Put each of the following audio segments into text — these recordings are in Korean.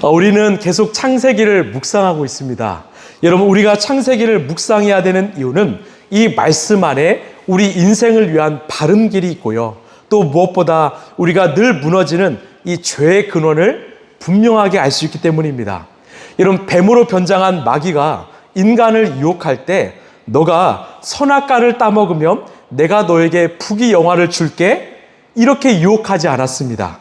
우리는 계속 창세기를 묵상하고 있습니다. 여러분, 우리가 창세기를 묵상해야 되는 이유는 이 말씀 안에 우리 인생을 위한 바른 길이 있고요. 또 무엇보다 우리가 늘 무너지는 이 죄의 근원을 분명하게 알 수 있기 때문입니다. 여러분, 뱀으로 변장한 마귀가 인간을 유혹할 때 너가 선악과를 따먹으면 내가 너에게 부귀영화를 줄게, 이렇게 유혹하지 않았습니다.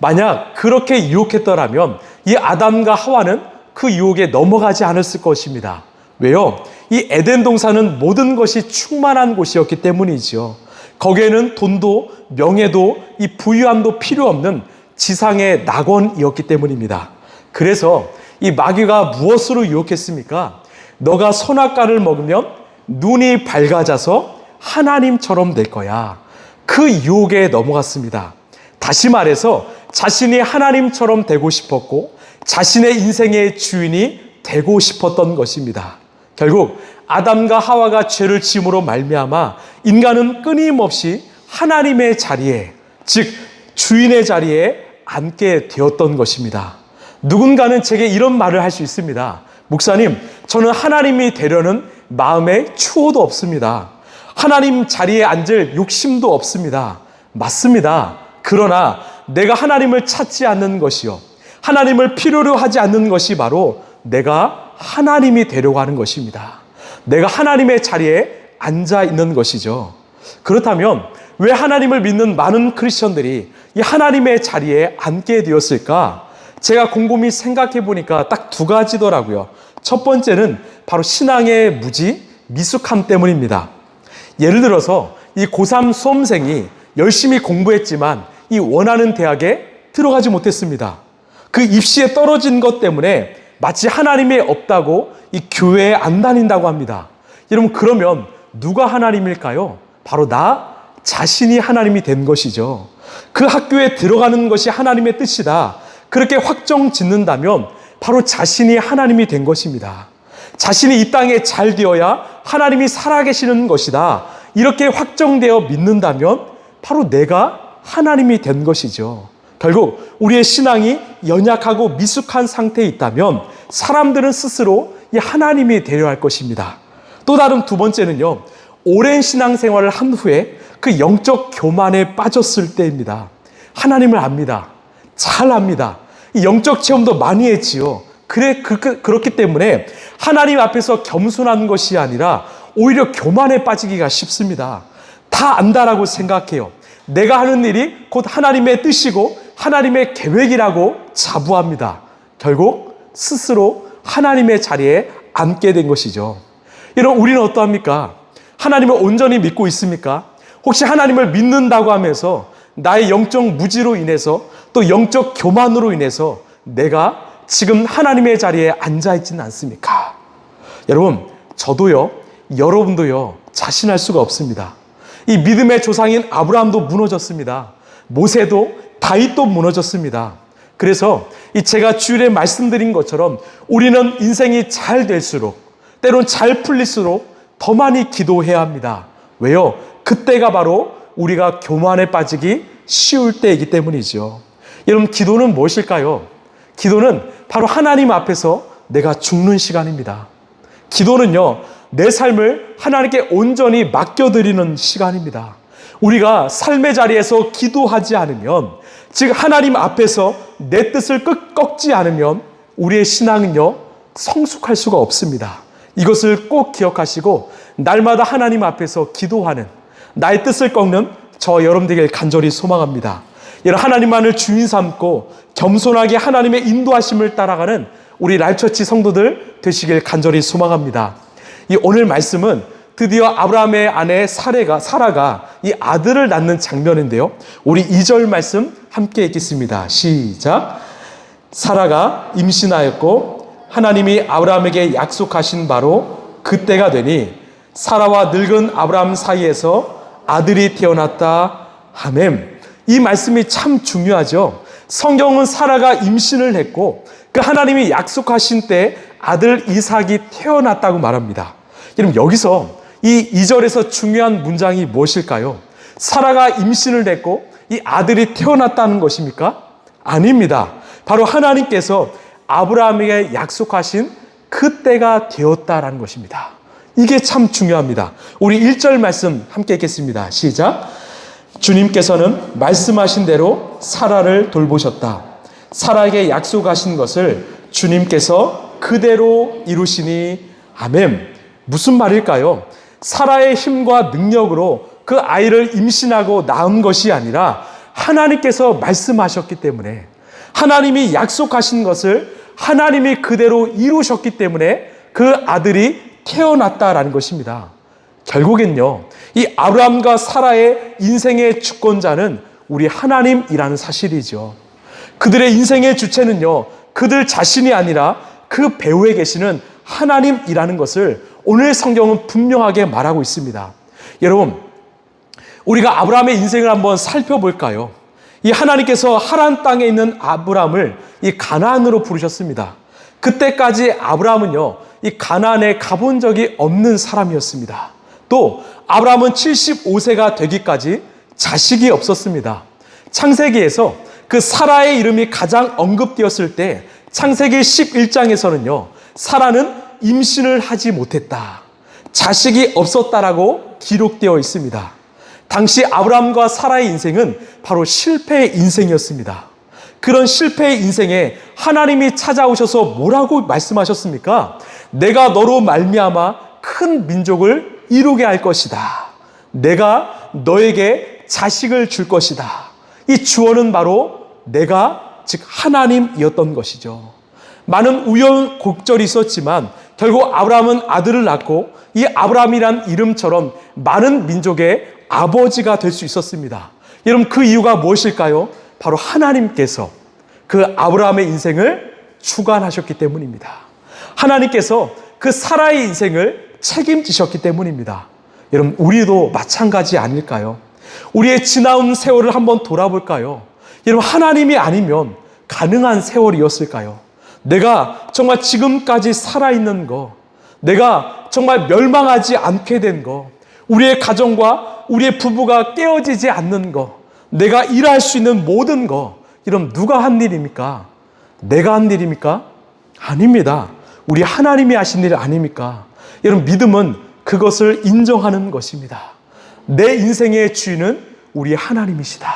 만약 그렇게 유혹했더라면 이 아담과 하와는 그 유혹에 넘어가지 않았을 것입니다. 왜요? 이 에덴 동산은 모든 것이 충만한 곳이었기 때문이지요. 거기에는 돈도 명예도 이 부유함도 필요 없는 지상의 낙원이었기 때문입니다. 그래서 이 마귀가 무엇으로 유혹했습니까? 너가 선악과를 먹으면 눈이 밝아져서 하나님처럼 될 거야. 그 유혹에 넘어갔습니다. 다시 말해서 자신이 하나님처럼 되고 싶었고 자신의 인생의 주인이 되고 싶었던 것입니다. 결국 아담과 하와가 죄를 지음으로 말미암아 인간은 끊임없이 하나님의 자리에, 즉 주인의 자리에 앉게 되었던 것입니다. 누군가는 제게 이런 말을 할 수 있습니다. 목사님, 저는 하나님이 되려는 마음에 추호도 없습니다. 하나님 자리에 앉을 욕심도 없습니다. 맞습니다. 그러나 내가 하나님을 찾지 않는 것이요, 하나님을 필요로 하지 않는 것이 바로 내가 하나님이 되려고 하는 것입니다. 내가 하나님의 자리에 앉아 있는 것이죠. 그렇다면 왜 하나님을 믿는 많은 크리스천들이 이 하나님의 자리에 앉게 되었을까? 제가 곰곰이 생각해 보니까 딱 두 가지더라고요. 첫 번째는 바로 신앙의 무지, 미숙함 때문입니다. 예를 들어서 이 고3 수험생이 열심히 공부했지만 이 원하는 대학에 들어가지 못했습니다. 그 입시에 떨어진 것 때문에 마치 하나님이 없다고 이 교회에 안 다닌다고 합니다. 여러분, 그러면 누가 하나님일까요? 바로 나 자신이 하나님이 된 것이죠. 그 학교에 들어가는 것이 하나님의 뜻이다, 그렇게 확정 짓는다면 바로 자신이 하나님이 된 것입니다. 자신이 이 땅에 잘 되어야 하나님이 살아계시는 것이다, 이렇게 확정되어 믿는다면 바로 내가 하나님이 된 것이죠. 결국 우리의 신앙이 연약하고 미숙한 상태에 있다면 사람들은 스스로 이 하나님이 되려 할 것입니다. 또 다른 두 번째는요, 오랜 신앙생활을 한 후에 그 영적 교만에 빠졌을 때입니다. 하나님을 압니다. 잘 압니다. 이 영적 체험도 많이 했지요. 그렇기 때문에 하나님 앞에서 겸손한 것이 아니라 오히려 교만에 빠지기가 쉽습니다. 다 안다라고 생각해요. 내가 하는 일이 곧 하나님의 뜻이고 하나님의 계획이라고 자부합니다. 결국 스스로 하나님의 자리에 앉게 된 것이죠. 여러분, 우리는 어떠합니까? 하나님을 온전히 믿고 있습니까? 혹시 하나님을 믿는다고 하면서 나의 영적 무지로 인해서 또 영적 교만으로 인해서 내가 지금 하나님의 자리에 앉아 있지는 않습니까? 여러분, 저도요, 여러분도요, 자신할 수가 없습니다. 이 믿음의 조상인 아브라함도 무너졌습니다. 모세도, 다윗도 무너졌습니다. 그래서 제가 주일에 말씀드린 것처럼 우리는 인생이 잘 될수록, 때론 잘 풀릴수록 더 많이 기도해야 합니다. 왜요? 그때가 바로 우리가 교만에 빠지기 쉬울 때이기 때문이죠. 여러분, 기도는 무엇일까요? 기도는 바로 하나님 앞에서 내가 죽는 시간입니다. 기도는요, 내 삶을 하나님께 온전히 맡겨드리는 시간입니다. 우리가 삶의 자리에서 기도하지 않으면, 즉 하나님 앞에서 내 뜻을 꺾지 않으면 우리의 신앙은요, 성숙할 수가 없습니다. 이것을 꼭 기억하시고 날마다 하나님 앞에서 기도하는, 나의 뜻을 꺾는 저 여러분들에게 간절히 소망합니다. 여러분, 하나님만을 주인 삼고 겸손하게 하나님의 인도하심을 따라가는 우리 라이프처치 성도들 되시길 간절히 소망합니다. 이 오늘 말씀은 드디어 아브라함의 아내 사라가 이 아들을 낳는 장면인데요, 우리 2절 말씀 함께 읽겠습니다. 시작. 사라가 임신하였고 하나님이 아브라함에게 약속하신 바로 그때가 되니 사라와 늙은 아브라함 사이에서 아들이 태어났다. 아멘. 이 말씀이 참 중요하죠. 성경은 사라가 임신을 했고 그 하나님이 약속하신 때 아들 이삭이 태어났다고 말합니다. 여러분, 여기서 이 2절에서 중요한 문장이 무엇일까요? 사라가 임신을 했고 이 아들이 태어났다는 것입니까? 아닙니다. 바로 하나님께서 아브라함에게 약속하신 그 때가 되었다라는 것입니다. 이게 참 중요합니다. 우리 1절 말씀 함께 읽겠습니다. 시작. 주님께서는 말씀하신 대로 사라를 돌보셨다. 사라에게 약속하신 것을 주님께서 그대로 이루시니 아멘. 무슨 말일까요? 사라의 힘과 능력으로 그 아이를 임신하고 낳은 것이 아니라 하나님께서 말씀하셨기 때문에, 하나님이 약속하신 것을 하나님이 그대로 이루셨기 때문에 그 아들이 태어났다라는 것입니다. 결국엔요, 이 아브라함과 사라의 인생의 주권자는 우리 하나님이라는 사실이죠. 그들의 인생의 주체는요, 그들 자신이 아니라 그 배후에 계시는 하나님이라는 것을 오늘 성경은 분명하게 말하고 있습니다. 여러분, 우리가 아브라함의 인생을 한번 살펴볼까요? 이 하나님께서 하란 땅에 있는 아브라함을 이 가나안으로 부르셨습니다. 그때까지 아브라함은요, 이 가나안에 가본 적이 없는 사람이었습니다. 또 아브라함은 75세가 되기까지 자식이 없었습니다. 창세기에서 그 사라의 이름이 가장 언급되었을 때 창세기 11장에서는요, 사라는 임신을 하지 못했다, 자식이 없었다라고 기록되어 있습니다. 당시 아브라함과 사라의 인생은 바로 실패의 인생이었습니다. 그런 실패의 인생에 하나님이 찾아오셔서 뭐라고 말씀하셨습니까? 내가 너로 말미암아 큰 민족을 이루게 할 것이다. 내가 너에게 자식을 줄 것이다. 이 주어는 바로 내가, 즉 하나님이었던 것이죠. 많은 우여곡절이 있었지만 결국 아브라함은 아들을 낳고 이 아브라함이란 이름처럼 많은 민족의 아버지가 될 수 있었습니다. 여러분, 그 이유가 무엇일까요? 바로 하나님께서 그 아브라함의 인생을 주관하셨기 때문입니다. 하나님께서 그 사라의 인생을 책임지셨기 때문입니다. 여러분, 우리도 마찬가지 아닐까요? 우리의 지나온 세월을 한번 돌아볼까요? 여러분, 하나님이 아니면 가능한 세월이었을까요? 내가 정말 지금까지 살아있는 거, 내가 정말 멸망하지 않게 된 거, 우리의 가정과 우리의 부부가 깨어지지 않는 거, 내가 일할 수 있는 모든 거, 이런 누가 한 일입니까? 내가 한 일입니까? 아닙니다. 우리 하나님이 하신 일 아닙니까? 여러분, 믿음은 그것을 인정하는 것입니다. 내 인생의 주인은 우리 하나님이시다.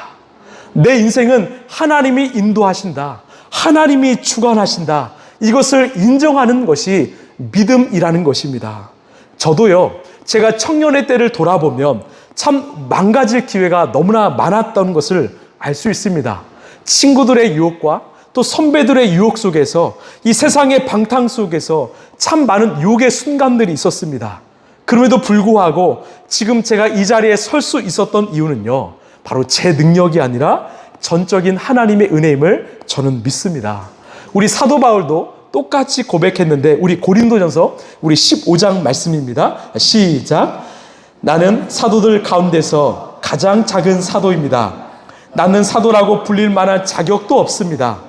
내 인생은 하나님이 인도하신다. 하나님이 주관하신다. 이것을 인정하는 것이 믿음이라는 것입니다. 저도요, 제가 청년의 때를 돌아보면 참 망가질 기회가 너무나 많았던 것을 알 수 있습니다. 친구들의 유혹과 또 선배들의 유혹 속에서, 이 세상의 방탕 속에서 참 많은 유혹의 순간들이 있었습니다. 그럼에도 불구하고 지금 제가 이 자리에 설 수 있었던 이유는요, 바로 제 능력이 아니라 전적인 하나님의 은혜임을 저는 믿습니다. 우리 사도 바울도 똑같이 고백했는데, 우리 고린도전서 우리 15장 말씀입니다. 시작. 나는 사도들 가운데서 가장 작은 사도입니다. 나는 사도라고 불릴 만한 자격도 없습니다.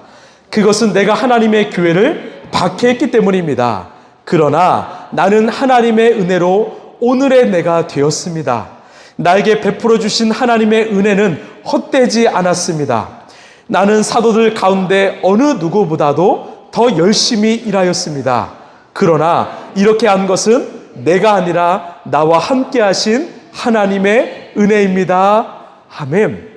그것은 내가 하나님의 교회를 박해했기 때문입니다. 그러나 나는 하나님의 은혜로 오늘의 내가 되었습니다. 나에게 베풀어 주신 하나님의 은혜는 헛되지 않았습니다. 나는 사도들 가운데 어느 누구보다도 더 열심히 일하였습니다. 그러나 이렇게 한 것은 내가 아니라 나와 함께 하신 하나님의 은혜입니다. 아멘.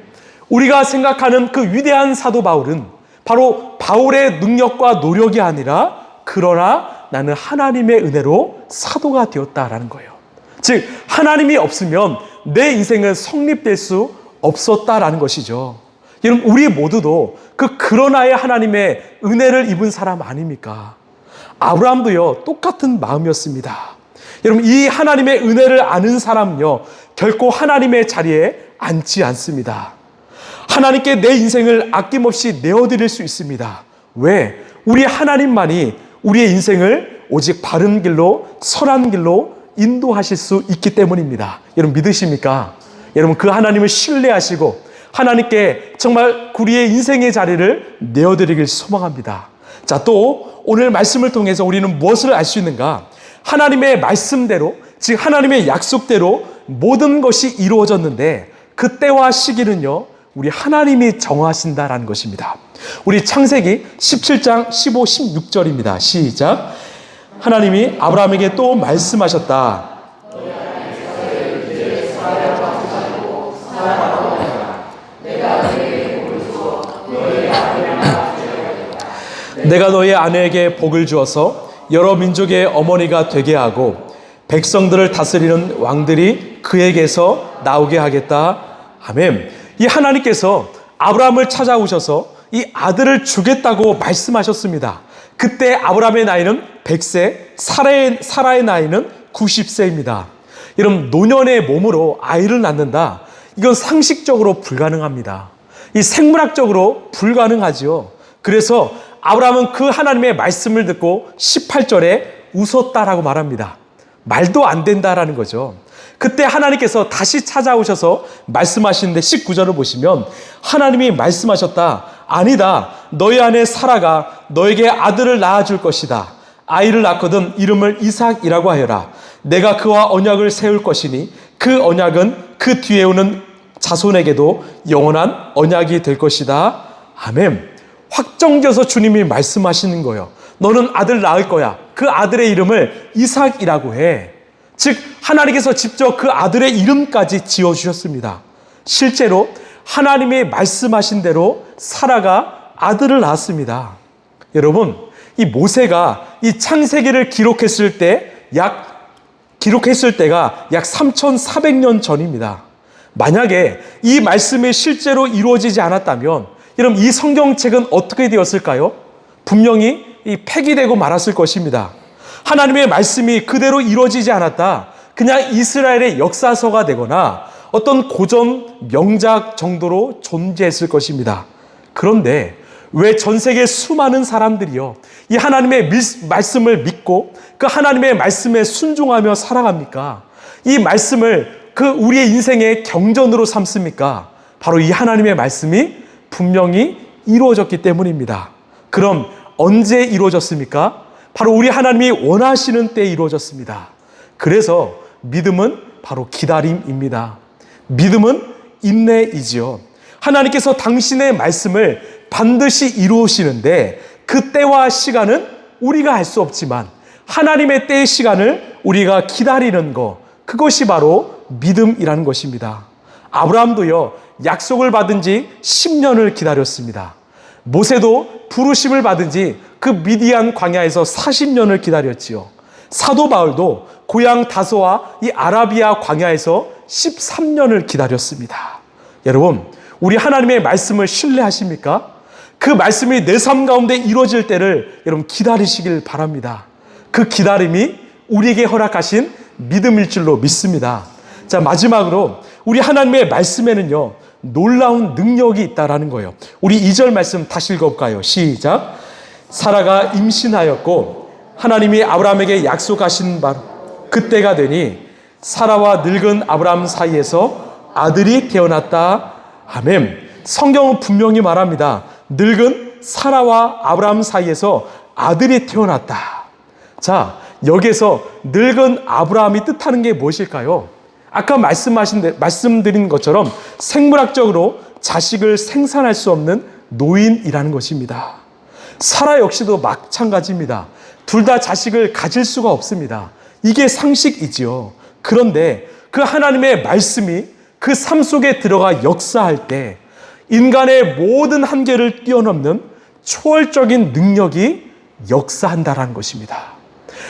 우리가 생각하는 그 위대한 사도 바울은 바로 바울의 능력과 노력이 아니라, 그러나 나는 하나님의 은혜로 사도가 되었다라는 거예요. 즉, 하나님이 없으면 내 인생은 성립될 수 없었다라는 것이죠. 여러분, 우리 모두도 그러나의 하나님의 은혜를 입은 사람 아닙니까? 아브라함도요, 똑같은 마음이었습니다. 여러분, 이 하나님의 은혜를 아는 사람은요, 결코 하나님의 자리에 앉지 않습니다. 하나님께 내 인생을 아낌없이 내어드릴 수 있습니다. 왜? 우리 하나님만이 우리의 인생을 오직 바른 길로, 선한 길로 인도하실 수 있기 때문입니다. 여러분, 믿으십니까? 여러분, 그 하나님을 신뢰하시고 하나님께 정말 우리의 인생의 자리를 내어드리길 소망합니다. 자, 또 오늘 말씀을 통해서 우리는 무엇을 알 수 있는가? 하나님의 말씀대로, 즉 하나님의 약속대로 모든 것이 이루어졌는데, 그때와 시기는요, 우리 하나님이 정하신다라는 것입니다. 우리 창세기 17장 15, 16절입니다. 시작. 하나님이 아브라함에게 또 말씀하셨다. 내가 너의 아내에게 복을 주어서 여러 민족의 어머니가 되게 하고 백성들을 다스리는 왕들이 그에게서 나오게 하겠다. 아멘. 이 하나님께서 아브라함을 찾아오셔서 이 아들을 주겠다고 말씀하셨습니다. 그때 아브라함의 나이는 100세, 사라의 나이는 90세입니다. 여러분, 노년의 몸으로 아이를 낳는다. 이건 상식적으로 불가능합니다. 이 생물학적으로 불가능하지요. 그래서 아브라함은 그 하나님의 말씀을 듣고 18절에 웃었다라고 말합니다. 말도 안 된다라는 거죠. 그때 하나님께서 다시 찾아오셔서 말씀하시는데 19절을 보시면 하나님이 말씀하셨다. 아니다. 너희 아내 사라가 너에게 아들을 낳아줄 것이다. 아이를 낳거든 이름을 이삭이라고 하여라. 내가 그와 언약을 세울 것이니 그 언약은 그 뒤에 오는 자손에게도 영원한 언약이 될 것이다. 아멘. 확정져서 주님이 말씀하시는 거예요. 너는 아들 낳을 거야. 그 아들의 이름을 이삭이라고 해. 즉 하나님께서 직접 그 아들의 이름까지 지어주셨습니다. 실제로 하나님이 말씀하신 대로 사라가 아들을 낳았습니다. 여러분, 이 모세가 이 창세기를 기록했을 때가 약 3,400년 전입니다. 만약에 이 말씀이 실제로 이루어지지 않았다면 여러분, 이 성경책은 어떻게 되었을까요? 분명히 폐기되고 말았을 것입니다. 하나님의 말씀이 그대로 이루어지지 않았다. 그냥 이스라엘의 역사서가 되거나 어떤 고전 명작 정도로 존재했을 것입니다. 그런데 왜 전 세계 수많은 사람들이요, 이 하나님의 말씀을 믿고 그 하나님의 말씀에 순종하며 살아갑니까? 이 말씀을 그 우리의 인생의 경전으로 삼습니까? 바로 이 하나님의 말씀이 분명히 이루어졌기 때문입니다. 그럼 언제 이루어졌습니까? 바로 우리 하나님이 원하시는 때에 이루어졌습니다. 그래서 믿음은 바로 기다림입니다. 믿음은 인내이지요. 하나님께서 당신의 말씀을 반드시 이루시는데 그 때와 시간은 우리가 알 수 없지만 하나님의 때의 시간을 우리가 기다리는 것, 그것이 바로 믿음이라는 것입니다. 아브라함도요, 약속을 받은 지 10년을 기다렸습니다. 모세도 부르심을 받은 지 그 미디안 광야에서 40년을 기다렸지요. 사도 바울도 고향 다소와 이 아라비아 광야에서 13년을 기다렸습니다. 여러분, 우리 하나님의 말씀을 신뢰하십니까? 그 말씀이 내 삶 가운데 이루어질 때를 여러분 기다리시길 바랍니다. 그 기다림이 우리에게 허락하신 믿음일 줄로 믿습니다. 자, 마지막으로 우리 하나님의 말씀에는요, 놀라운 능력이 있다라는 거예요. 우리 2절 말씀 다시 읽어볼까요? 시작. 사라가 임신하였고 하나님이 아브라함에게 약속하신 바로 그때가 되니 사라와 늙은 아브라함 사이에서 아들이 태어났다. 아멘. 성경은 분명히 말합니다. 늙은 사라와 아브라함 사이에서 아들이 태어났다. 자, 여기에서 늙은 아브라함이 뜻하는 게 무엇일까요? 아까 말씀드린 것처럼 생물학적으로 자식을 생산할 수 없는 노인이라는 것입니다. 사라 역시도 마찬가지입니다. 둘 다 자식을 가질 수가 없습니다. 이게 상식이지요. 그런데 그 하나님의 말씀이 그 삶 속에 들어가 역사할 때 인간의 모든 한계를 뛰어넘는 초월적인 능력이 역사한다라는 것입니다.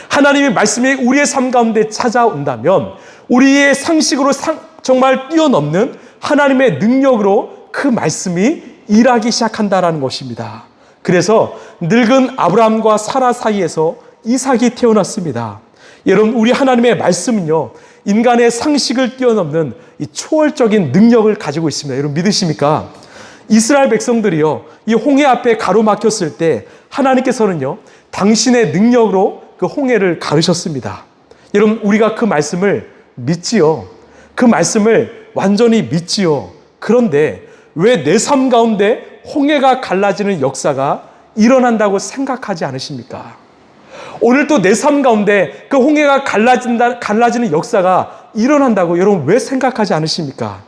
하나님의 말씀이 우리의 삶 가운데 찾아온다면 우리의 상식으로 정말 뛰어넘는 하나님의 능력으로 그 말씀이 일하기 시작한다라는 것입니다. 그래서 늙은 아브라함과 사라 사이에서 이삭이 태어났습니다. 여러분, 우리 하나님의 말씀은요, 인간의 상식을 뛰어넘는 이 초월적인 능력을 가지고 있습니다. 여러분 믿으십니까? 이스라엘 백성들이요, 이 홍해 앞에 가로막혔을 때 하나님께서는요, 당신의 능력으로 그 홍해를 가르셨습니다. 여러분, 우리가 그 말씀을 믿지요. 그 말씀을 완전히 믿지요. 그런데 왜 내 삶 가운데 홍해가 갈라지는 역사가 일어난다고 생각하지 않으십니까? 오늘도 내 삶 가운데 그 홍해가 갈라지는 역사가 일어난다고 여러분 왜 생각하지 않으십니까?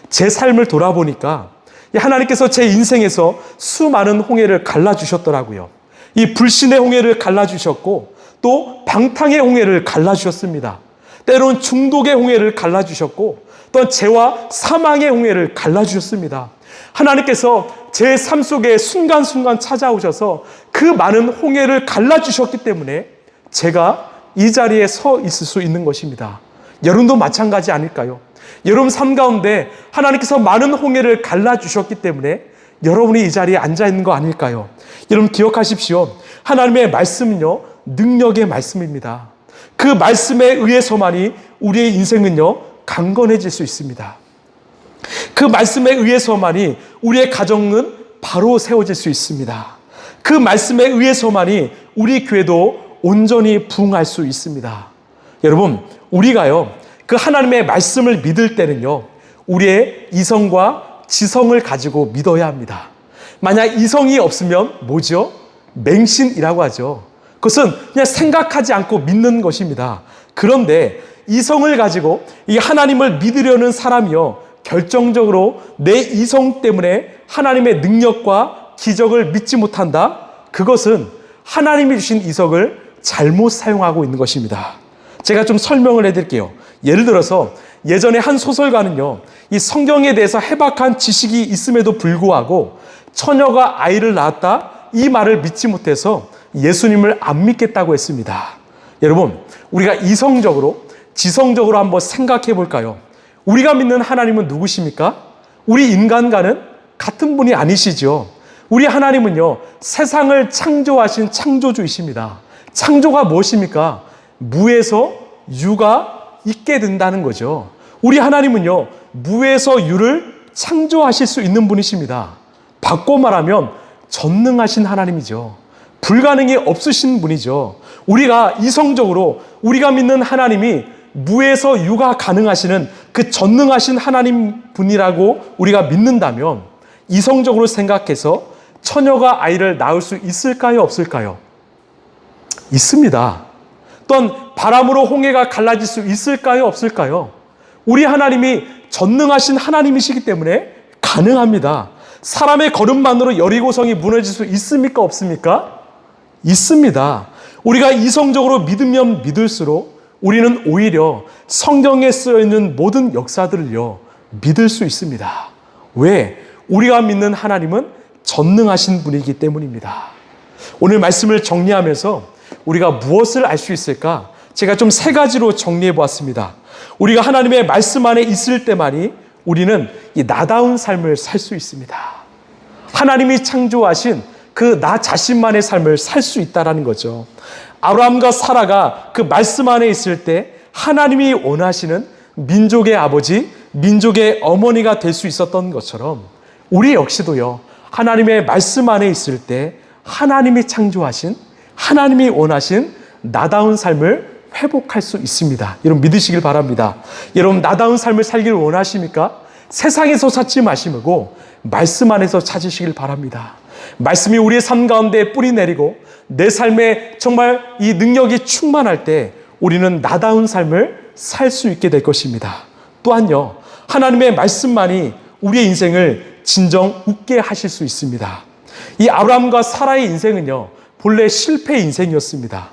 제 삶을 돌아보니까 하나님께서 제 인생에서 수많은 홍해를 갈라주셨더라고요. 이 불신의 홍해를 갈라주셨고 또 방탕의 홍해를 갈라주셨습니다. 때론 중독의 홍해를 갈라주셨고 또 죄와 사망의 홍해를 갈라주셨습니다. 하나님께서 제 삶 속에 순간순간 찾아오셔서 그 많은 홍해를 갈라주셨기 때문에 제가 이 자리에 서 있을 수 있는 것입니다. 여러분도 마찬가지 아닐까요? 여러분 삶 가운데 하나님께서 많은 홍해를 갈라주셨기 때문에 여러분이 이 자리에 앉아 있는 거 아닐까요? 여러분 기억하십시오. 하나님의 말씀은요, 능력의 말씀입니다. 그 말씀에 의해서만이 우리의 인생은요, 강건해질 수 있습니다. 그 말씀에 의해서만이 우리의 가정은 바로 세워질 수 있습니다. 그 말씀에 의해서만이 우리 교회도 온전히 부흥할 수 있습니다. 여러분, 우리가요, 그 하나님의 말씀을 믿을 때는요, 우리의 이성과 지성을 가지고 믿어야 합니다. 만약 이성이 없으면 뭐죠? 맹신이라고 하죠. 그것은 그냥 생각하지 않고 믿는 것입니다. 그런데 이성을 가지고 이 하나님을 믿으려는 사람이요, 결정적으로 내 이성 때문에 하나님의 능력과 기적을 믿지 못한다? 그것은 하나님이 주신 이성을 잘못 사용하고 있는 것입니다. 제가 좀 설명을 해드릴게요. 예를 들어서 예전에 한 소설가는요, 이 성경에 대해서 해박한 지식이 있음에도 불구하고 처녀가 아이를 낳았다, 이 말을 믿지 못해서 예수님을 안 믿겠다고 했습니다. 여러분, 우리가 이성적으로 지성적으로 한번 생각해 볼까요? 우리가 믿는 하나님은 누구십니까? 우리 인간과는 같은 분이 아니시죠. 우리 하나님은요, 세상을 창조하신 창조주이십니다. 창조가 무엇입니까? 무에서 유가 있게 된다는 거죠. 우리 하나님은요, 무에서 유를 창조하실 수 있는 분이십니다. 바꿔 말하면 전능하신 하나님이죠. 불가능이 없으신 분이죠. 우리가 이성적으로 우리가 믿는 하나님이 무에서 유가 가능하시는 그 전능하신 하나님 분이라고 우리가 믿는다면 이성적으로 생각해서 처녀가 아이를 낳을 수 있을까요? 없을까요? 있습니다. 또한 바람으로 홍해가 갈라질 수 있을까요? 없을까요? 우리 하나님이 전능하신 하나님이시기 때문에 가능합니다. 사람의 걸음만으로 여리고성이 무너질 수 있습니까? 없습니까? 있습니다. 우리가 이성적으로 믿으면 믿을수록 우리는 오히려 성경에 쓰여있는 모든 역사들을요, 믿을 수 있습니다. 왜? 우리가 믿는 하나님은 전능하신 분이기 때문입니다. 오늘 말씀을 정리하면서 우리가 무엇을 알 수 있을까? 제가 좀 세 가지로 정리해 보았습니다. 우리가 하나님의 말씀 안에 있을 때만이 우리는 이 나다운 삶을 살 수 있습니다. 하나님이 창조하신 그 나 자신만의 삶을 살 수 있다는 거죠. 아브라함과 사라가 그 말씀 안에 있을 때 하나님이 원하시는 민족의 아버지, 민족의 어머니가 될 수 있었던 것처럼 우리 역시도요, 하나님의 말씀 안에 있을 때 하나님이 창조하신, 하나님이 원하신 나다운 삶을 회복할 수 있습니다. 여러분 믿으시길 바랍니다. 여러분 나다운 삶을 살기를 원하십니까? 세상에서 찾지 마시고 말씀 안에서 찾으시길 바랍니다. 말씀이 우리의 삶 가운데 뿌리 내리고 내 삶에 정말 이 능력이 충만할 때 우리는 나다운 삶을 살 수 있게 될 것입니다. 또한요, 하나님의 말씀만이 우리의 인생을 진정 웃게 하실 수 있습니다. 이 아브라함과 사라의 인생은요, 본래 실패의 인생이었습니다.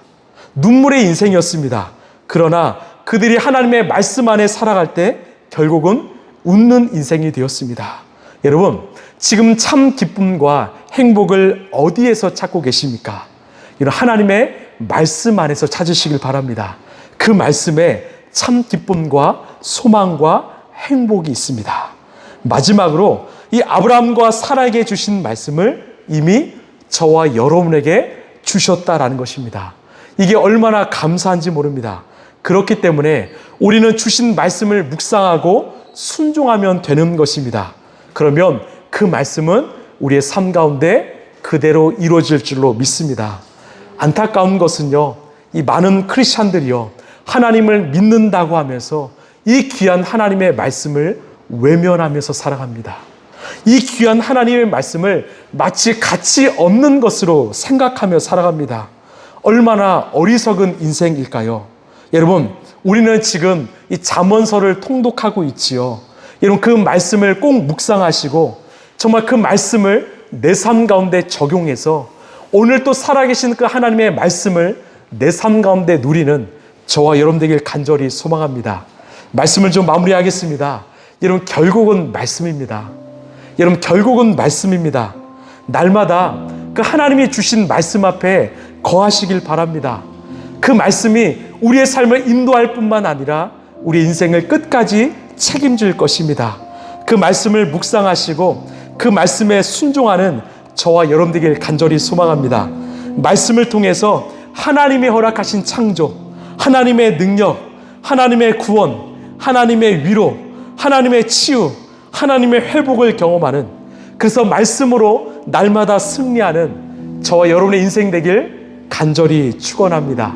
눈물의 인생이었습니다. 그러나 그들이 하나님의 말씀 안에 살아갈 때 결국은 웃는 인생이 되었습니다. 여러분, 지금 참 기쁨과 행복을 어디에서 찾고 계십니까? 이런 하나님의 말씀 안에서 찾으시길 바랍니다. 그 말씀에 참 기쁨과 소망과 행복이 있습니다. 마지막으로 이 아브라함과 사라에게 주신 말씀을 이미 저와 여러분에게 주셨다라는 것입니다. 이게 얼마나 감사한지 모릅니다. 그렇기 때문에 우리는 주신 말씀을 묵상하고 순종하면 되는 것입니다. 그러면 그 말씀은 우리의 삶 가운데 그대로 이루어질 줄로 믿습니다. 안타까운 것은요, 이 많은 크리스찬들이요, 하나님을 믿는다고 하면서 이 귀한 하나님의 말씀을 외면하면서 살아갑니다. 이 귀한 하나님의 말씀을 마치 가치 없는 것으로 생각하며 살아갑니다. 얼마나 어리석은 인생일까요? 여러분, 우리는 지금 이 잠언서를 통독하고 있지요. 여러분, 그 말씀을 꼭 묵상하시고 정말 그 말씀을 내 삶 가운데 적용해서 오늘 또 살아계신 그 하나님의 말씀을 내 삶 가운데 누리는 저와 여러분 되길 간절히 소망합니다. 말씀을 좀 마무리하겠습니다. 여러분, 결국은 말씀입니다. 여러분, 결국은 말씀입니다. 날마다 그 하나님이 주신 말씀 앞에 거하시길 바랍니다. 그 말씀이 우리의 삶을 인도할 뿐만 아니라 우리 인생을 끝까지 책임질 것입니다. 그 말씀을 묵상하시고 그 말씀에 순종하는 저와 여러분 되길 간절히 소망합니다. 말씀을 통해서 하나님이 허락하신 창조, 하나님의 능력, 하나님의 구원, 하나님의 위로, 하나님의 치유, 하나님의 회복을 경험하는, 그래서 말씀으로 날마다 승리하는 저와 여러분의 인생 되길 간절히 축원합니다.